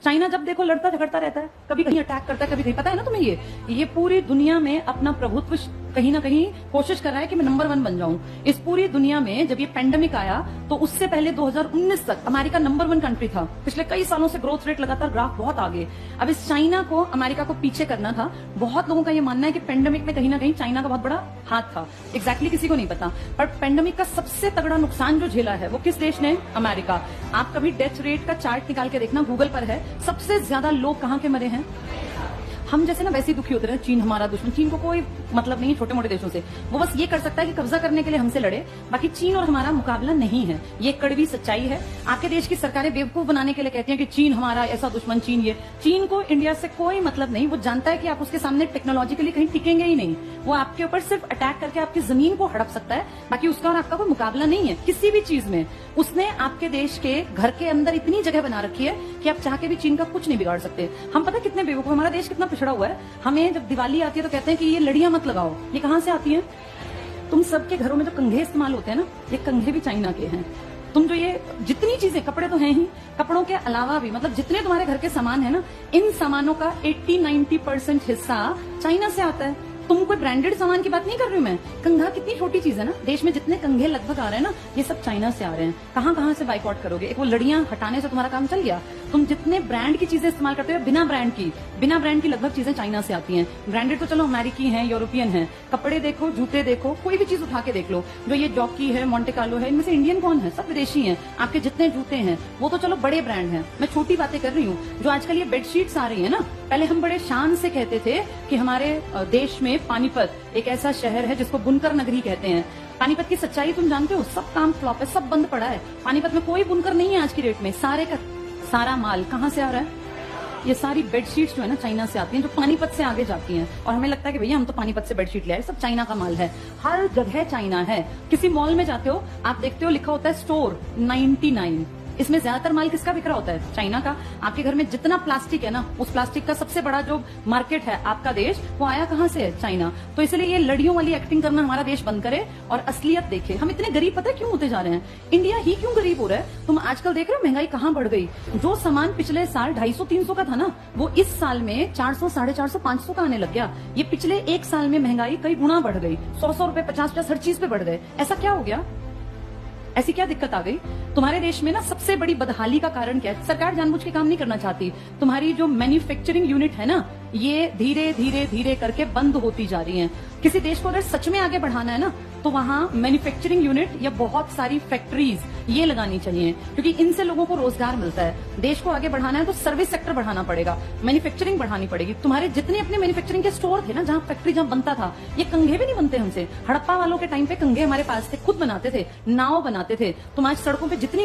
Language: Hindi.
चाइना जब देखो लड़ता झगड़ता रहता है, कभी कहीं अटैक करता है, कभी कहीं, पता है ना तुम्हें ये पूरी दुनिया में अपना प्रभुत्व कहीं ना कहीं कोशिश कर रहा है कि मैं नंबर 1 बन जाऊं। इस पूरी दुनिया में जब ये पेंडेमिक आया तो उससे पहले 2019 तक अमेरिका नंबर 1 कंट्री था। पिछले कई सालों से ग्रोथ रेट लगातार ग्राफ बहुत आगे। अब इस चाइना को अमेरिका को पीछे करना था। बहुत लोगों का ये मानना है कि पेंडेमिक में कहीं ना कहीं चाइना का बहुत बड़ा हाथ था। एग्जैक्टली किसी को नहीं पता, पर पेंडेमिक का सबसे तगड़ा नुकसान जो झेला है वो किस देश ने? अमेरिका। आप कभी डेथ रेट का चार्ट निकाल के देखना, गूगल पर है, सबसे ज्यादा लोग कहां के मरे हैं? हम जैसे ना वैसे ही दुखी होते रहे, चीन हमारा दुश्मन। चीन को कोई मतलब नहीं है छोटे मोटे देशों से, वो बस ये कर सकता है कि कब्जा करने के लिए हमसे लड़े, बाकी चीन और हमारा मुकाबला नहीं है। ये कड़वी सच्चाई है। आपके देश की सरकारें बेवकूफ बनाने के लिए कहती हैं कि चीन हमारा ऐसा दुश्मन, चीन ये। चीन को इंडिया से कोई मतलब नहीं। वो जानता है कि आप उसके सामने टेक्नोलॉजिकली कहीं टिकेंगे ही नहीं। वो आपके ऊपर सिर्फ अटैक करके आपकी जमीन को हड़प सकता है, बाकी उसका और आपका कोई मुकाबला नहीं है किसी भी चीज में। उसने आपके देश के घर के अंदर इतनी जगह बना रखी है कि आप चाह के भी चीन का कुछ नहीं बिगाड़ सकते। हम पता कितने बेवकूफ, हमारा देश कितना पिछड़ा हुआ है। हमें जब दिवाली आती है तो कहते हैं कि ये लड़ियां मत लगाओ। ये कहां से आती हैं? तुम सबके घरों में जो कंघे इस्तेमाल होते हैं ना, ये कंघे भी चाइना के हैं। तुम जो ये जितनी चीजें, कपड़े तो हैं ही, कपड़ों के अलावा भी मतलब जितने तुम्हारे घर के सामान है ना, इन सामानों का 80-90% हिस्सा चाइना से आता है। तुम कोई ब्रांडेड सामान की बात नहीं कर रही हूं मैं। कंघा कितनी छोटी चीज है ना, देश में जितने कंघे लगभग आ रहे हैं ना, ये सब चाइना से आ रहे हैं। कहां कहां से बाइकआउट करोगे? एक वो लड़ियां हटाने से तुम्हारा काम चल गया। तुम जितने ब्रांड की चीजें इस्तेमाल करते हो, बिना ब्रांड की लगभग चीजें चाइना से आती हैं। ब्रांडेड तो चलो अमेरिकी हैं, यूरोपियन हैं। कपड़े देखो, जूते देखो, कोई भी चीज उठा के देख लो, जो ये जॉकी है, मोंटे कार्लो है, इनमें से इंडियन कौन है? सब विदेशी हैं। आपके जितने जूते हैं वो तो चलो बड़े ब्रांड हैं। मैं छोटी बातें कर रही हूँ। जो आजकल ये बेडशीट्स आ रही है ना, पहले हम बड़े शान से कहते थे कि हमारे देश में पानीपत एक ऐसा शहर है जिसको बुनकर नगरी कहते हैं। पानीपत की सच्चाई तुम जानते हो, सब काम फ्लॉप है, सब बंद पड़ा है। पानीपत में कोई बुनकर नहीं है आज की डेट में। सारा माल कहां से आ रहा है? ये सारी बेडशीट्स जो है ना चाइना से आती हैं, जो पानीपत से आगे जाती हैं। और हमें लगता है कि भैया हम तो पानीपत से बेडशीट ले आए, सब चाइना का माल है। हर जगह चाइना है। किसी मॉल में जाते हो, आप देखते हो लिखा होता है स्टोर 99। इसमें ज्यादातर माल किसका बिक रहा होता है? चाइना का। आपके घर में जितना प्लास्टिक है ना, उस प्लास्टिक का सबसे बड़ा जो मार्केट है आपका देश, वो आया कहां से है? चाइना। तो इसलिए ये लड़ियों वाली एक्टिंग करना हमारा देश बंद करे और असलियत देखे। हम इतने गरीब पता है क्यों होते जा रहे हैं? इंडिया ही क्यों गरीब हो रहा है? तुम आजकल देख रहे हो महंगाई कहां बढ़ गई। जो सामान पिछले साल 250-300 का था ना, वो इस साल में 400, 450, 500 का आने लग गया। ये पिछले एक साल में महंगाई कई गुना बढ़ गई। 100 रुपए, 50 हर चीज पे बढ़ गए। ऐसा क्या हो गया? ऐसी क्या दिक्कत आ गई? तुम्हारे देश में ना सबसे बड़ी बदहाली का कारण क्या है? सरकार जानबूझ के काम नहीं करना चाहती। तुम्हारी जो मैन्युफैक्चरिंग यूनिट है ना, ये धीरे धीरे धीरे करके बंद होती जा रही हैं। किसी देश को अगर सच में आगे बढ़ाना है ना, तो वहां मैन्युफैक्चरिंग यूनिट या बहुत सारी फैक्ट्रीज ये लगानी चाहिए, क्योंकि इनसे लोगों को रोजगार मिलता है। देश को आगे बढ़ाना है तो सर्विस सेक्टर बढ़ाना पड़ेगा, मैन्युफैक्चरिंग बढ़ानी पड़ेगी। तुम्हारे जितने अपने मैन्युफैक्चरिंग के स्टोर थे ना, जहां फैक्ट्री जहां बनता था, ये कंघे भी नहीं बनते हमसे। हड़प्पा वालों के टाइम पे कंघे हमारे पास थे, खुद बनाते थे, नाव बनाते थे। तुम आज सड़कों पर जितनी